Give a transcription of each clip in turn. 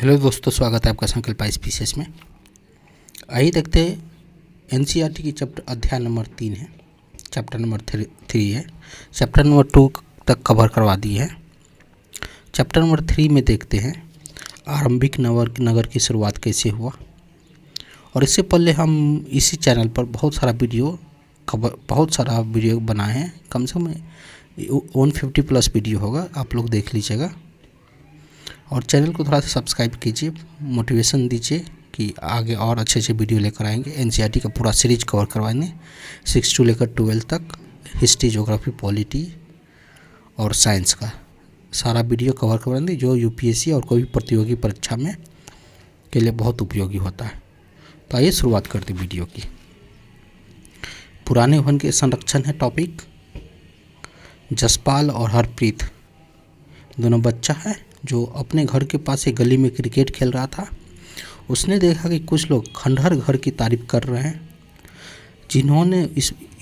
Hello दोस्तों, स्वागत है आपका संकल्प स्पीसीज में। आइए देखते हैं एनसीईआरटी की चैप्टर अध्याय नंबर 3 है, चैप्टर नंबर 3 है। चैप्टर नंबर 2 तक कवर करवा दी है। चैप्टर नंबर 3 में देखते हैं आरंभिक नगर की शुरुआत कैसे हुआ। और इससे पहले हम इसी चैनल पर बहुत सारा वीडियो बनाए हैं। कम से कम 150 प्लस वीडियो होगा, आप लोग देख लीजिएगा। और चैनल को थोड़ा सा सब्सक्राइब कीजिए, मोटिवेशन दीजिए कि आगे और अच्छे वीडियो लेकर आएंगे। एनसीईआरटी का पूरा सीरीज कवर करवाएंगे 6 से लेकर 12 तक, हिस्ट्री, ज्योग्राफी, पॉलिटी और साइंस का सारा वीडियो कवर करवाएंगे, जो यूपीएससी और कोई भी प्रतियोगी परीक्षा में के लिए बहुत उपयोगी होता है। तो आइए शुरुआत करते वीडियो की। पुराने वन के संरक्षण है टॉपिक। जसपाल और हरप्रीत दोनों बच्चा है जो अपने घर के पास एक गली में क्रिकेट खेल रहा था। उसने देखा कि कुछ लोग खंडहर घर की तारीफ कर रहे हैं, जिन्होंने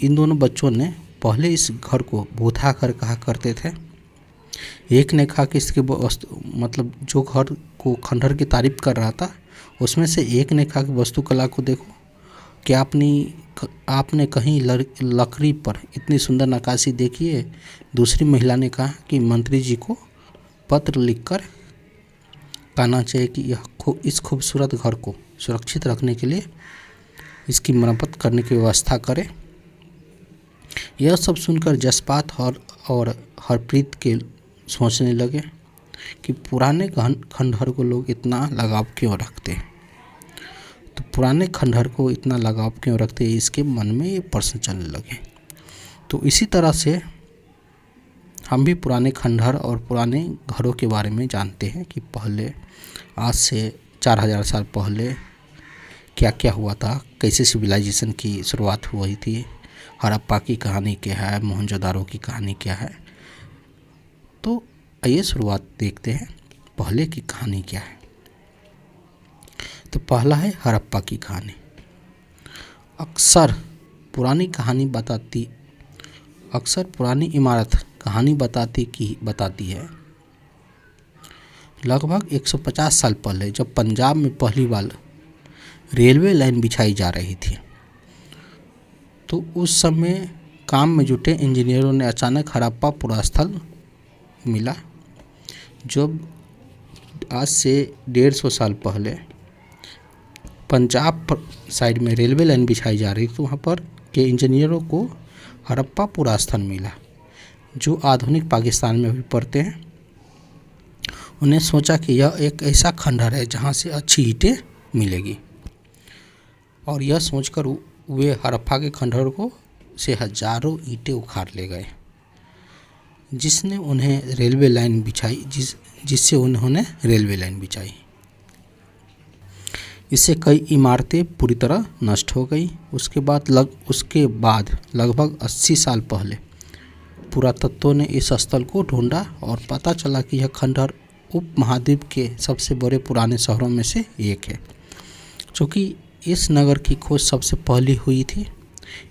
इन दोनों बच्चों ने पहले इस घर को भूथा घर कहा करते थे। एक ने कहा कि इसके जो घर को खंडहर की तारीफ कर रहा था, उसमें से एक ने कहा कि वास्तुकला को देखो, कि आपने कहीं लकड़ी पर इतनी सुंदर नक्काशी देखी है। दूसरी महिला ने कहा कि मंत्री जी को पत्र लिखकर कहना चाहिए कि इस खूबसूरत घर को सुरक्षित रखने के लिए इसकी मरम्मत करने की व्यवस्था करें। यह सब सुनकर जसपात और हरप्रीत के सोचने लगे कि पुराने खंडहर को लोग इतना लगाव क्यों रखते हैं। तो पुराने खंडहर को इतना लगाव क्यों रखते हैं, इसके मन में ये प्रश्न चलने लगे। तो इसी तरह से हम भी पुराने खंडहर और पुराने घरों के बारे में जानते हैं कि पहले, आज से 4000 साल पहले क्या क्या हुआ था, कैसे सिविलाइजेशन की शुरुआत हुई थी। हड़प्पा की कहानी क्या है, मोहनजोदारो की कहानी क्या है। तो आइए शुरुआत देखते हैं, पहले की कहानी क्या है। तो पहला है हड़प्पा की कहानी। अक्सर पुरानी इमारत कहानी बताती है। लगभग 150 साल पहले जब पंजाब में पहली बार रेलवे लाइन बिछाई जा रही थी, तो उस समय काम में जुटे इंजीनियरों ने अचानक हड़प्पा पुरास्थल मिला। जब आज से 150 साल पहले पंजाब साइड में रेलवे लाइन बिछाई जा रही थी, तो वहाँ पर के इंजीनियरों को हड़प्पा पुरास्थल मिला, जो आधुनिक पाकिस्तान में भी पड़ते हैं। उन्हें सोचा कि यह एक ऐसा खंडहर है जहाँ से अच्छी ईंटें मिलेगी, और यह सोचकर वे हड़प्पा के खंडहर को से हजारों ईंटें उखाड़ ले गए, जिससे उन्होंने रेलवे लाइन बिछाई। इससे कई इमारतें पूरी तरह नष्ट हो गई। उसके बाद लगभग 80 साल पहले पुरातत्वों ने इस स्थल को ढूंढा और पता चला कि यह खंडहर उपमहाद्वीप के सबसे बड़े पुराने शहरों में से एक है। चूँकि इस नगर की खोज सबसे पहले हुई थी,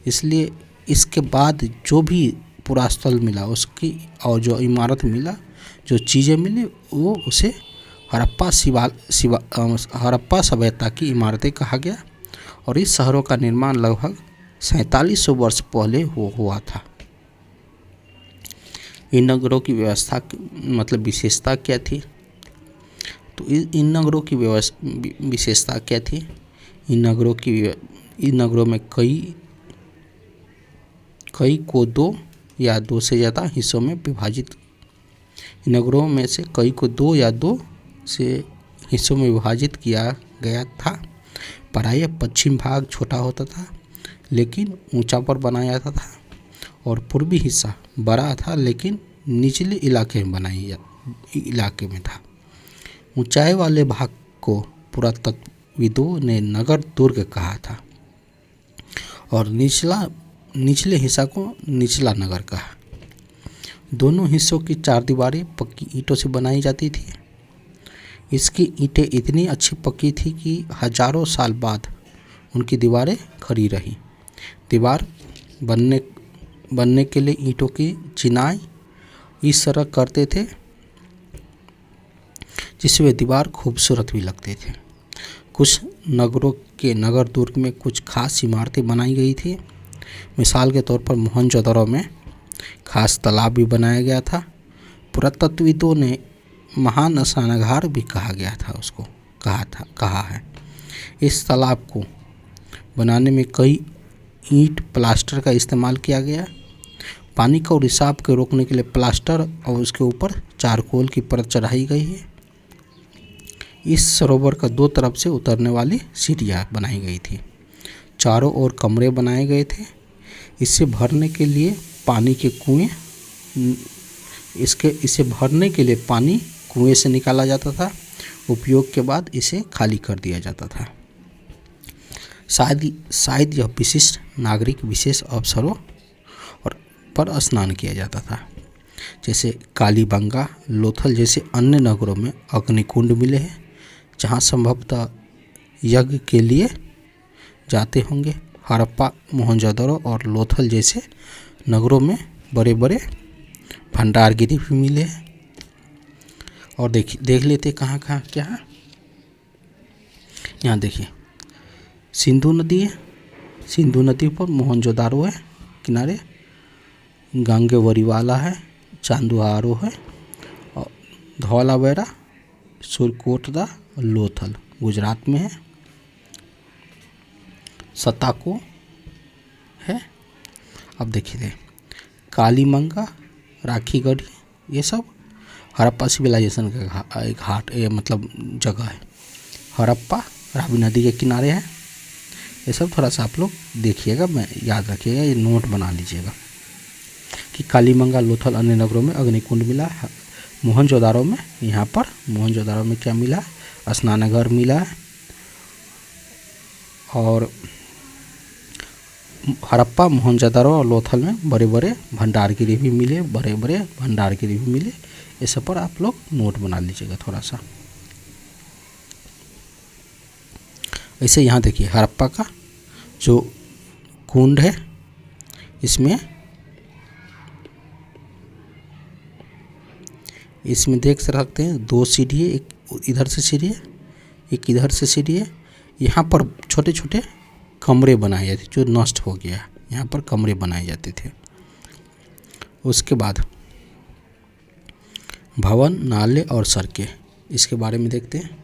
इसलिए इसके बाद जो भी पुरास्थल मिला उसकी और जो इमारत मिला, जो चीज़ें मिली, वो उसे हड़प्पा सभ्यता की इमारतें कहा गया। और इस शहरों का निर्माण लगभग 4700 वर्ष पहले हुआ था। इन नगरों की विशेषता क्या थी? तो इन नगरों की विशेषता क्या थी? इन नगरों में कई को 2 या 2 से ज़्यादा हिस्सों में विभाजित किया गया था। प्रायः पश्चिम भाग छोटा होता था लेकिन ऊंचा पर बनाया जाता था, और पूर्वी हिस्सा बड़ा था लेकिन निचले इलाके में था। ऊंचाई वाले भाग को पुरातत्वविदों ने नगर दुर्ग कहा था, और निचले हिस्सा को निचला नगर कहा। दोनों हिस्सों की 4 दीवारें पक्की ईंटों से बनाई जाती थी। इसकी ईंटें इतनी अच्छी पक्की थी कि हजारों साल बाद उनकी दीवारें खड़ी रही। दीवार बनने के लिए ईंटों की चिनाई इस तरह करते थे जिससे वे दीवार खूबसूरत भी लगते थे। कुछ नगरों के नगर दुर्ग में कुछ खास इमारतें बनाई गई थी। मिसाल के तौर पर मोहनजोदड़ो में खास तालाब भी बनाया गया था। पुरातत्वविदों ने महान स्नानागार भी कहा गया था, उसको कहा है। इस तालाब को बनाने में कई ईंट प्लास्टर का इस्तेमाल किया गया। पानी को रिसाव के रोकने के लिए प्लास्टर और उसके ऊपर चारकोल की परत चढ़ाई गई है। इस सरोवर का दो तरफ से उतरने वाली सीढ़ियाँ बनाई गई थी। चारों ओर कमरे बनाए गए थे। इसे भरने के लिए पानी कुएं से निकाला जाता था। उपयोग के बाद इसे खाली कर दिया जाता था। शायद यह विशिष्ट नागरिक विशेष अवसरों पर स्नान किया जाता था। जैसे कालीबंगा, लोथल जैसे अन्य नगरों में अग्निकुंड मिले हैं, जहाँ संभवतः यज्ञ के लिए जाते होंगे। हड़प्पा, मोहनजोदड़ो और लोथल जैसे नगरों में बड़े बड़े भंडारगृह भी मिले हैं। और देख लेते कहाँ क्या है। यहाँ देखिए, सिंधु नदी है। सिंधु नदी पर मोहनजोदड़ो है किनारे, गांगेवरीवाला है, चांदुआरो है, और धौलावीरा, सुरकोटदा, लोथल गुजरात में है, सताको है। अब देखिए कालीमंगा, राखीगढ़ी, ये सब हड़प्पा सिविलाइजेशन का घाट मतलब जगह है। हड़प्पा रावी नदी के किनारे है। ये सब थोड़ा सा आप लोग देखिएगा, मैं याद रखिएगा, ये नोट बना लीजिएगा कि कालीमंगा, लोथल अन्य नगरों में अग्निकुंड मिला। मोहनजोदड़ो में, यहाँ पर मोहनजोदड़ो में क्या मिला? स्नानागार मिला। और हड़प्पा, मोहनजोदड़ो और लोथल में बड़े बड़े भंडारगृह भी मिले। ये सब पर आप लोग नोट बना लीजिएगा थोड़ा सा। ऐसे यहाँ देखिए हड़प्पा का जो कुंड है, इसमें देख सकते हैं दो सीढ़ी है, एक इधर से सीढ़ी है, एक इधर से सीढ़ी है। यहाँ पर छोटे छोटे कमरे बनाए जाते जो नष्ट हो गया, यहाँ पर कमरे बनाए जाते थे। उसके बाद भवन, नाले और सड़कें, इसके बारे में देखते हैं।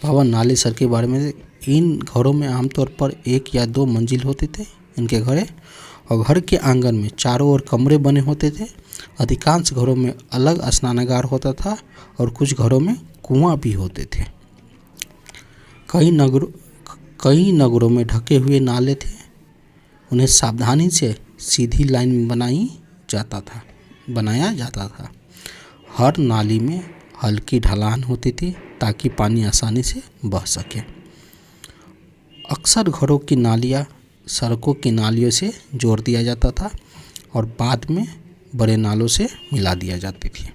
भवन, नाले, सड़क के बारे में। इन घरों में आमतौर पर एक या दो मंजिल होते थे इनके घरे, और घर के आंगन में चारों ओर कमरे बने होते थे। अधिकांश घरों में अलग स्नानागार होता था और कुछ घरों में कुआं भी होते थे। कई नगरों में ढके हुए नाले थे। उन्हें सावधानी से सीधी लाइन में बनाया जाता था। हर नाली में हल्की ढलान होती थी ताकि पानी आसानी से बह सके। अक्सर घरों की नालियाँ सड़कों की नालियों से जोड़ दिया जाता था और बाद में बड़े नालों से मिला दिया जाती थी।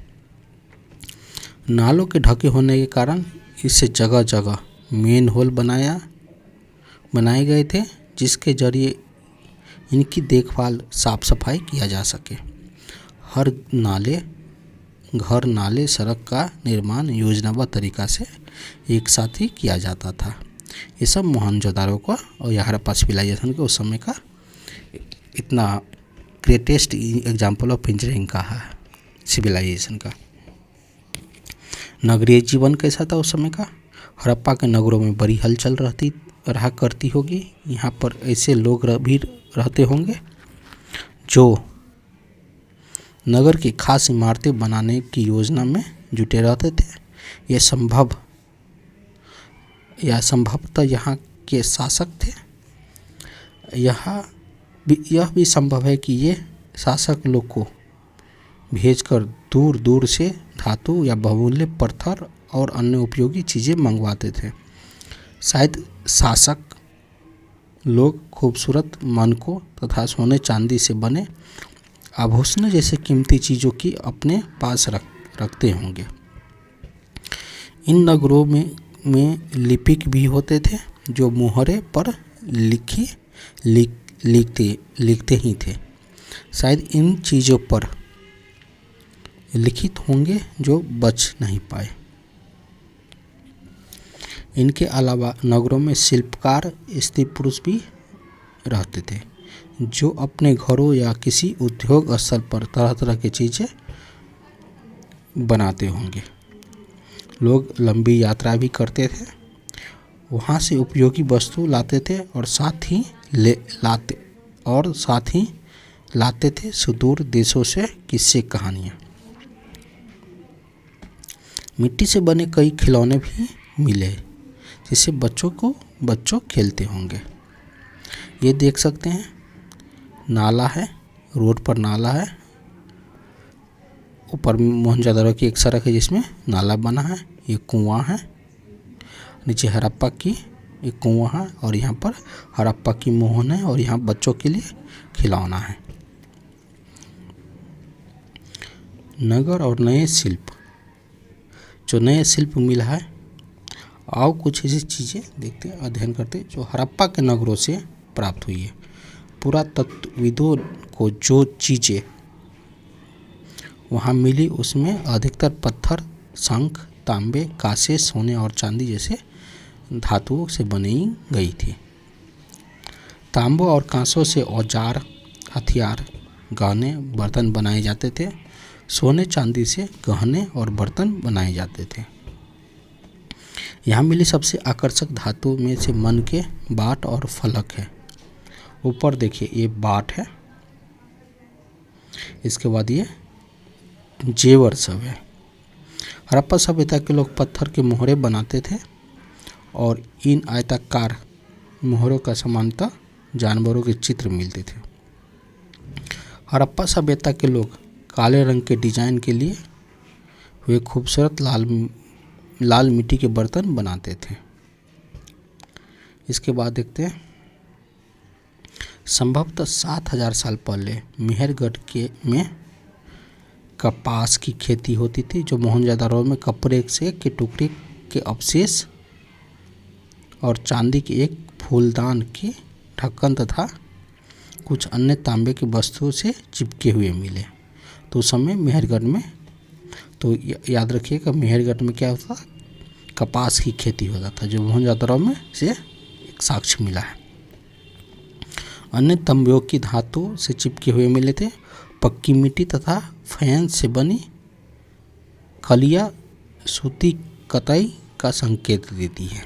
नालों के ढके होने के कारण इससे जगह जगह मेन होल बनाए गए थे, जिसके जरिए इनकी देखभाल, साफ सफाई किया जा सके। हर घर, नाले, सड़क का निर्माण योजनाबद्ध तरीका से एक साथ ही किया जाता था। ये सब मोहनजोदड़ो का और या हड़प्पा सिविलाइजेशन के उस समय का इतना ग्रेटेस्ट एग्जाम्पल ऑफ इंजीनियरिंग का है, सिविलाइजेशन का। नगरीय जीवन कैसा था उस समय का? हड़प्पा के नगरों में बड़ी हलचल रहा करती होगी। यहाँ पर ऐसे लोग भी रहते होंगे जो नगर की खास इमारतें बनाने की योजना में जुटे रहते थे। यह संभवतः यहाँ के शासक थे। यह भी संभव है कि ये शासक लोग को भेजकर दूर दूर से धातु या बहुमूल्य पत्थर और अन्य उपयोगी चीज़ें मंगवाते थे। शायद शासक लोग खूबसूरत मानकों तथा सोने चांदी से बने आभूषण जैसे कीमती चीज़ों की अपने पास रखते होंगे। इन नगरों में लिपिक भी होते थे जो मुहरे पर लिखते ही थे। शायद इन चीज़ों पर लिखित होंगे जो बच नहीं पाए। इनके अलावा नगरों में शिल्पकार स्त्री पुरुष भी रहते थे जो अपने घरों या किसी उद्योग स्थल पर तरह तरह की चीज़ें बनाते होंगे। लोग लंबी यात्रा भी करते थे, वहाँ से उपयोगी वस्तु लाते थे और साथ ही लाते थे सुदूर देशों से किस्से कहानियाँ। मिट्टी से बने कई खिलौने भी मिले जिससे बच्चों खेलते होंगे। ये देख सकते हैं, नाला है, रोड पर नाला है, ऊपर मोहनजोदड़ो की एक सड़क है जिसमें नाला बना है। ये कुआं है, नीचे हड़प्पा की एक कुआं है और यहाँ पर हड़प्पा की मोहन है और यहाँ बच्चों के लिए खिलौना है। नगर और नए शिल्प, जो नए शिल्प मिला है, आओ कुछ ऐसी चीज़ें देखते हैं, अध्ययन करते हैं जो हड़प्पा के नगरों से प्राप्त हुई है। पुरातत्वविदों को जो चीज़ें वहाँ मिली उसमें अधिकतर पत्थर, शंख, तांबे, कांसे, सोने और चांदी जैसे धातुओं से बनाई गई थी। तांबों और कांसों से औजार, हथियार, गहने, बर्तन बनाए जाते थे। सोने चांदी से गहने और बर्तन बनाए जाते थे। यहाँ मिली सबसे आकर्षक धातु में से मन के बाट और फलक है। ऊपर देखिए, ये बाट है, इसके बाद ये जेवर सब है। हड़प्पा सभ्यता के लोग पत्थर के मोहरे बनाते थे और इन आयताकार मोहरों का समानता जानवरों के चित्र मिलते थे। हड़प्पा सभ्यता के लोग काले रंग के डिजाइन के लिए वे खूबसूरत लाल मिट्टी के बर्तन बनाते थे। इसके बाद देखते हैं, संभवतः 7000 साल पहले मेहरगढ़ में कपास की खेती होती थी, जो मोहनजोदड़ो में कपड़े से के टुकड़े के अवशेष और चांदी के एक फूलदान के ढक्कन तथा कुछ अन्य तांबे की वस्तुओं से चिपके हुए मिले। तो उस समय मेहरगढ़ में, तो याद रखिएगा, मेहरगढ़ में क्या होता था, कपास की खेती होता था, जो मोहनजोदड़ो में से एक साक्ष्य मिला है। अन्य तांबों की धातु से चिपके हुए मिले थे। पक्की मिट्टी तथा फैंस से बनी कलियां सूती कताई का संकेत देती है।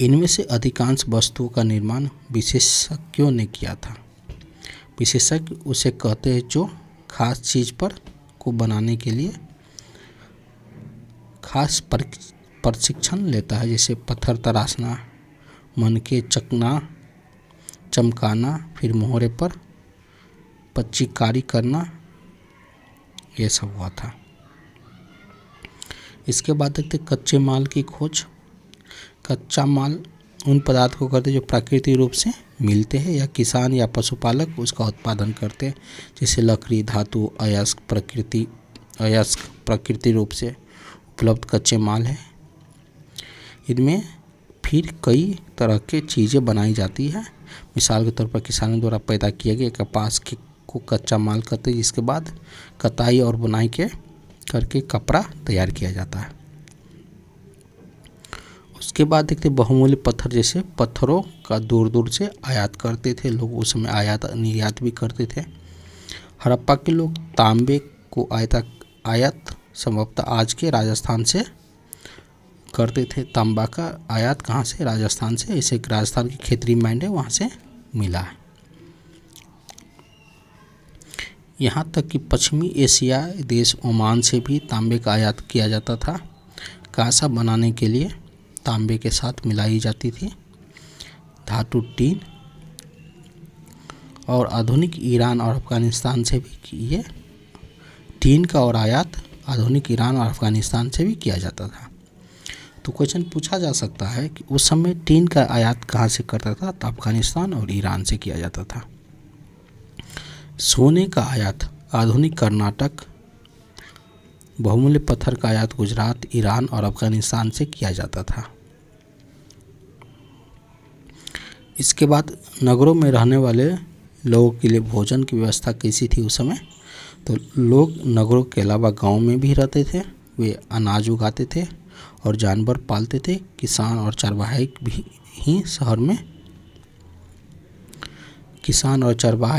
इनमें से अधिकांश वस्तुओं का निर्माण विशेषज्ञों ने किया था। विशेषज्ञ उसे कहते हैं जो खास चीज पर को बनाने के लिए खास प्रशिक्षण लेता है, जैसे पत्थर तराशना, मनके चमकाना, फिर मोहरे पर पच्चीकारी करना, ये सब हुआ था। इसके बाद देखते कच्चे माल की खोज। कच्चा माल उन पदार्थ को करते जो प्राकृतिक रूप से मिलते हैं या किसान या पशुपालक उसका उत्पादन करते हैं, जैसे लकड़ी, धातु, अयस्क प्रकृति रूप से उपलब्ध कच्चे माल है। इनमें फिर कई तरह के चीज़ें बनाई जाती है। मिसाल के तौर पर किसानों द्वारा पैदा किए गए कपास को कच्चा माल कहते हैं, जिसके बाद कताई और बुनाई करके कपड़ा तैयार किया जाता है। उसके बाद देखते बहुमूल्य पत्थर, जैसे पत्थरों का दूर दूर से आयात करते थे लोग, उस समय आयात निर्यात भी करते थे। हड़प्पा के लोग तांबे को आयात संभवतः आज के राजस्थान से करते थे। तांबा का आयात कहाँ से? राजस्थान से। इसे राजस्थान की खेतरी माइंड है, वहाँ से मिला है। यहाँ तक कि पश्चिमी एशिया देश ओमान से भी तांबे का आयात किया जाता था। कांसा बनाने के लिए तांबे के साथ मिलाई जाती थी धातु टीन, और आधुनिक ईरान और अफगानिस्तान से भी ये टीन का और आयात आधुनिक ईरान और अफगानिस्तान से भी किया जाता था। तो क्वेश्चन पूछा जा सकता है कि उस समय टीन का आयात कहाँ से करता था? तो अफगानिस्तान और ईरान से किया जाता था। सोने का आयात आधुनिक कर्नाटक, बहुमूल्य पत्थर का आयात गुजरात, ईरान और अफगानिस्तान से किया जाता था। इसके बाद नगरों में रहने वाले लोगों के लिए भोजन की व्यवस्था कैसी थी उस समय? तो लोग नगरों के अलावा गांव में भी रहते थे। वे अनाज उगाते थे और जानवर पालते थे। किसान और चरवाहे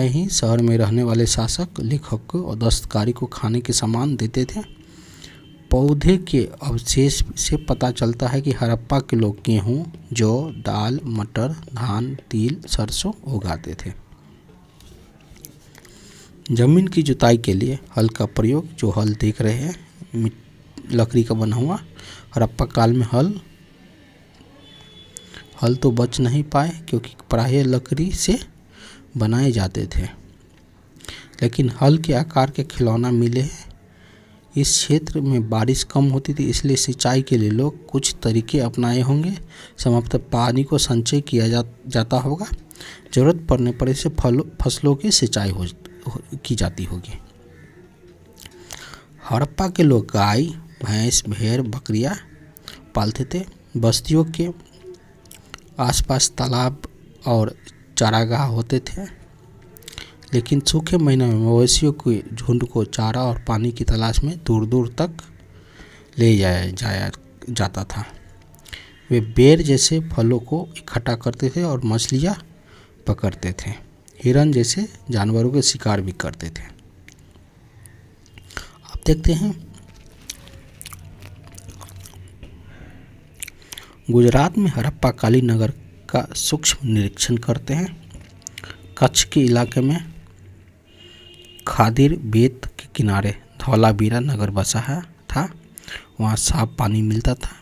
ही शहर में रहने वाले शासक, लेखकों और दस्तकारी को खाने के सामान देते थे। पौधे के अवशेष से पता चलता है कि हड़प्पा के लोग गेहूँ, जौ, दाल, मटर, धान, तिल, सरसों उगाते थे। जमीन की जुताई के लिए हल का प्रयोग, जो हल देख रहे हैं लकड़ी का बना हुआ, हड़प्पा काल में हल तो बच नहीं पाए क्योंकि प्रायः लकड़ी से बनाए जाते थे, लेकिन हल के आकार के खिलौना मिले हैं। इस क्षेत्र में बारिश कम होती थी, इसलिए सिंचाई के लिए लोग कुछ तरीके अपनाए होंगे। संभवतः पानी को संचय किया जाता होगा। जरूरत पड़ने पर इसे फसलों की सिंचाई की जाती होगी। हड़प्पा के लोग गाय, भैंस, भेड़, बकरियां पालते थे। बस्तियों के आसपास तालाब और चारागाह होते थे, लेकिन सूखे महीनों में मवेशियों के झुंड को चारा और पानी की तलाश में दूर दूर तक ले जाया जाता था। वे बेर जैसे फलों को इकट्ठा करते थे और मछलियां पकड़ते थे। हिरन जैसे जानवरों के शिकार भी करते थे। आप देखते हैं गुजरात में हड़प्पा कालीन नगर का सूक्ष्म निरीक्षण करते हैं। कच्छ के इलाके में खादिर बेत के किनारे धौलावीरा नगर बसा था। वहाँ साफ पानी मिलता था।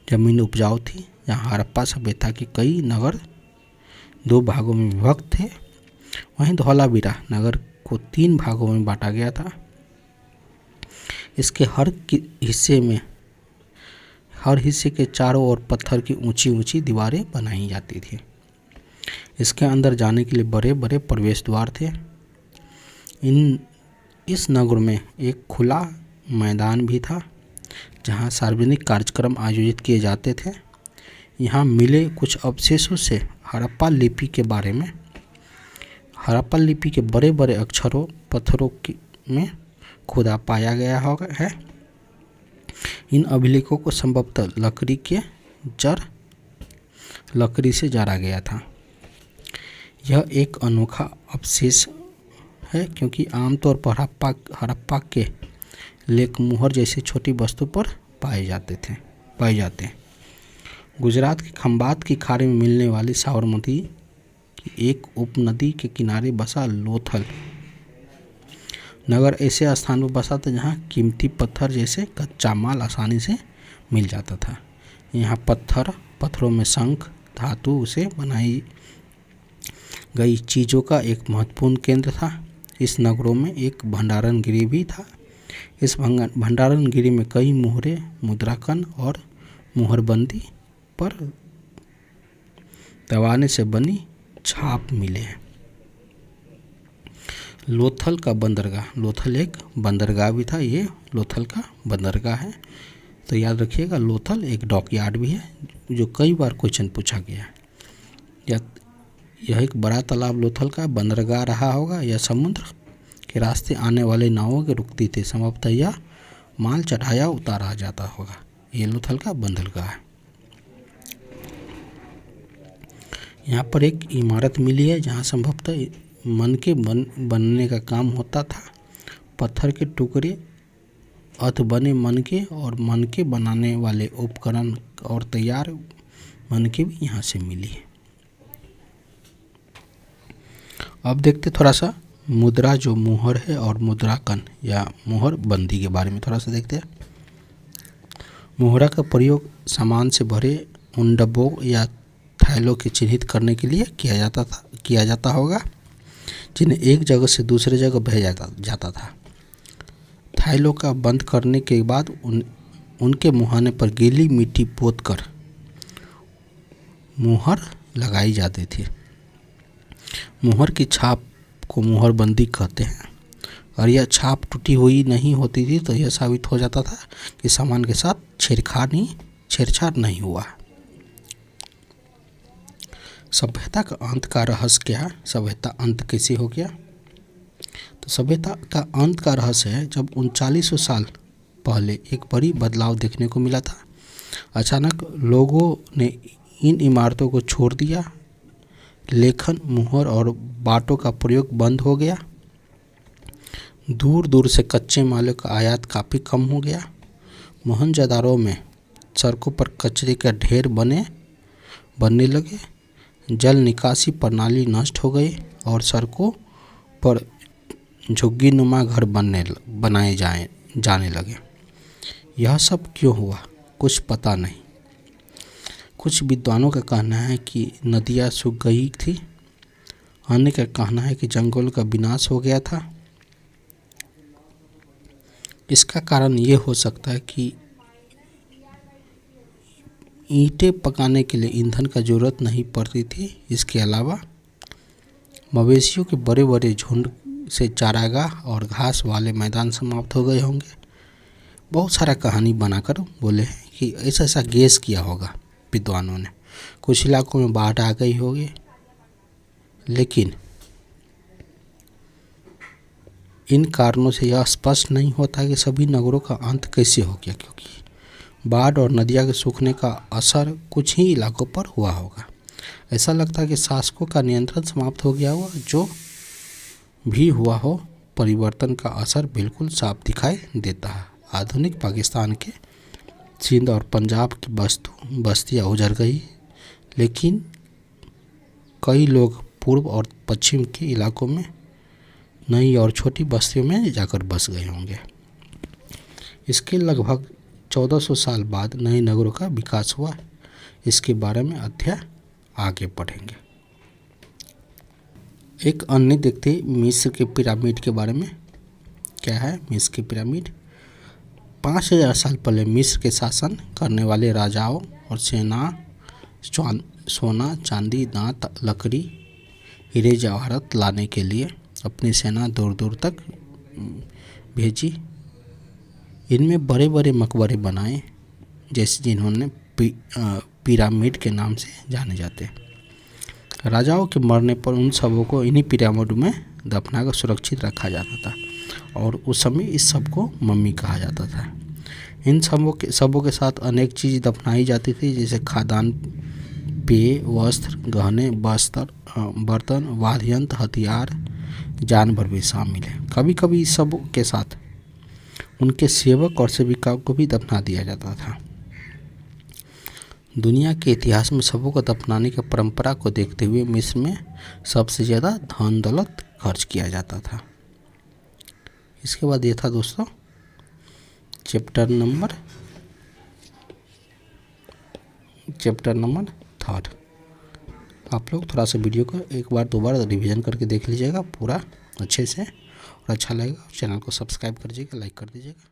जमीन उपजाऊ थी। यहाँ हड़प्पा सभ्यता के कई नगर 2 भागों में विभक्त थे। वहीं धौलावीरा नगर को 3 भागों में बांटा गया था। इसके हर हिस्से के चारों ओर पत्थर की ऊंची ऊंची दीवारें बनाई जाती थी। इसके अंदर जाने के लिए बड़े बड़े प्रवेश द्वार थे। इस नगर में एक खुला मैदान भी था जहां सार्वजनिक कार्यक्रम आयोजित किए जाते थे। यहाँ मिले कुछ अवशेषों से हड़प्पा लिपि के बड़े बड़े अक्षरों पत्थरों में खुदा पाया गया है। इन अभिलेखों को संभवतः लकड़ी से जड़ा गया था। यह एक अनोखा अवशेष है क्योंकि आमतौर पर हड़प्पा के लेख मुहर जैसी छोटी वस्तु पर पाए जाते हैं। गुजरात के खंभात की खाड़ी में मिलने वाली साबरमती की एक उपनदी के किनारे बसा लोथल नगर ऐसे स्थान पर बसा था जहाँ कीमती पत्थर जैसे कच्चा माल आसानी से मिल जाता था। यहाँ पत्थरों में शंख धातु से बनाई गई चीज़ों का एक महत्वपूर्ण केंद्र था। इस नगरों में एक भंडारण गृह भी था। इस भंडारण गृह में कई मोहरे, मुद्राकन और मुहरबंदी पर दबाने से बनी छाप मिले हैं। लोथल का बंदरगाह, लोथल एक बंदरगाह भी था। ये लोथल का बंदरगाह है, तो याद रखिएगा। लोथल एक डॉकयार्ड भी है जो कई बार क्वेश्चन पूछा गया है। यह एक बड़ा तालाब लोथल का बंदरगाह रहा होगा। यह समुद्र के रास्ते आने वाले नावों के रुकती थी। संभवतः यह माल चढ़ाया उतारा जाता होगा। ये लोथल का बंदरगाह है। यहाँ पर एक इमारत मिली है जहाँ संभवतः मनके बनने का काम होता था। पत्थर के टुकड़े, अध बने मनके और मनके बनाने वाले उपकरण और तैयार मनके भी यहाँ से मिली है। अब देखते थोड़ा सा मुद्रा जो मुहर है और मुद्राकन या मुहर बंदी के बारे में थोड़ा सा देखते हैं। मुहरा का प्रयोग सामान से भरे उन डब्बों या थैलों के चिन्हित करने के लिए किया जाता होगा जिन्हें एक जगह से दूसरे जगह भेजा जाता था। थैलों का बंद करने के बाद उनके मुहाने पर गीली मिट्टी पोतकर मुहर लगाई जाती थी। मुहर की छाप को मुहरबंदी कहते हैं और यह छाप टूटी हुई नहीं होती थी, तो यह साबित हो जाता था कि सामान के साथ छेड़छाड़ नहीं हुआ। सभ्यता का अंत का रहस्य क्या है? सभ्यता अंत कैसे हो गया? तो सभ्यता का अंत का रहस्य है जब 3900 साल पहले एक बड़ी बदलाव देखने को मिला था। अचानक लोगों ने इन इमारतों को छोड़ दिया, लेखन, मुहर और बाटों का प्रयोग बंद हो गया, दूर दूर से कच्चे मालों का आयात काफ़ी कम हो गया, मोहनजोदाड़ो में सड़कों पर कचरे का ढेर बनने लगे, जल निकासी प्रणाली नष्ट हो गई और सड़कों पर झुग्गीनुमा घर बनाए जाने लगे। यह सब क्यों हुआ? कुछ पता नहीं। कुछ विद्वानों का कहना है कि नदियाँ सूख गई थी, अन्य का कहना है कि जंगल का विनाश हो गया था। इसका कारण ये हो सकता है कि ईंटें पकाने के लिए ईंधन का जरूरत नहीं पड़ती थी। इसके अलावा मवेशियों के बड़े बड़े झुंड से चारागाह और घास वाले मैदान समाप्त हो गए होंगे। बहुत सारा कहानी बनाकर बोले हैं कि ऐसा ऐसा गेस किया होगा विद्वानों ने। कुछ इलाकों में बाढ़ आ गई होगी, लेकिन इन कारणों से यह स्पष्ट नहीं होता कि सभी नगरों का अंत कैसे हो गया, क्योंकि बाढ़ और नदियाँ के सूखने का असर कुछ ही इलाकों पर हुआ होगा। ऐसा लगता है कि शासकों का नियंत्रण समाप्त हो गया हुआ। जो भी हुआ हो, परिवर्तन का असर बिल्कुल साफ दिखाई देता है। आधुनिक पाकिस्तान के सिंध और पंजाब की बस्तियाँ उजड़ गई, लेकिन कई लोग पूर्व और पश्चिम के इलाकों में नई और छोटी बस्तियों में जाकर बस गए होंगे। इसके लगभग 1400 साल बाद नए नगरों का विकास हुआ। इसके बारे में अध्याय आगे पढ़ेंगे। एक अन्य देखते मिस्र के पिरामिड के बारे में। क्या है मिस्र के पिरामिड? 5000 साल पहले मिस्र के शासन करने वाले राजाओं और सेना सोना, चांदी, दांत, लकड़ी, हीरे जवाहरात लाने के लिए अपनी सेना दूर दूर तक भेजी। इनमें बड़े बड़े मकबरे बनाए, जैसे जिन्होंने पिरामिड के नाम से जाने जाते हैं। राजाओं के मरने पर उन सबों को इन्हीं पिरामिड में दफनाकर सुरक्षित रखा जाता था और उस समय इस सब को मम्मी कहा जाता था। इन सबों के साथ अनेक चीज़ दफनाई जाती थी, जैसे खाद्यान्न, पेय, वस्त्र, गहने, बर्तन, वाद्य यंत्र, हथियार, जानवर भी शामिल है। कभी कभी इस सब के साथ उनके सेवक और सेविकाओं को भी दफना दिया जाता था। दुनिया के इतिहास में सबों को दफनाने की परंपरा को देखते हुए मिस्र में सबसे ज़्यादा धन दौलत खर्च किया जाता था। इसके बाद ये था दोस्तों चैप्टर नंबर 3। आप लोग थोड़ा सा वीडियो को एक बार 2 बार रिवीजन करके देख लीजिएगा पूरा अच्छे से, और अच्छा लगेगा चैनल को सब्सक्राइब कर दीजिएगा, लाइक कर दीजिएगा।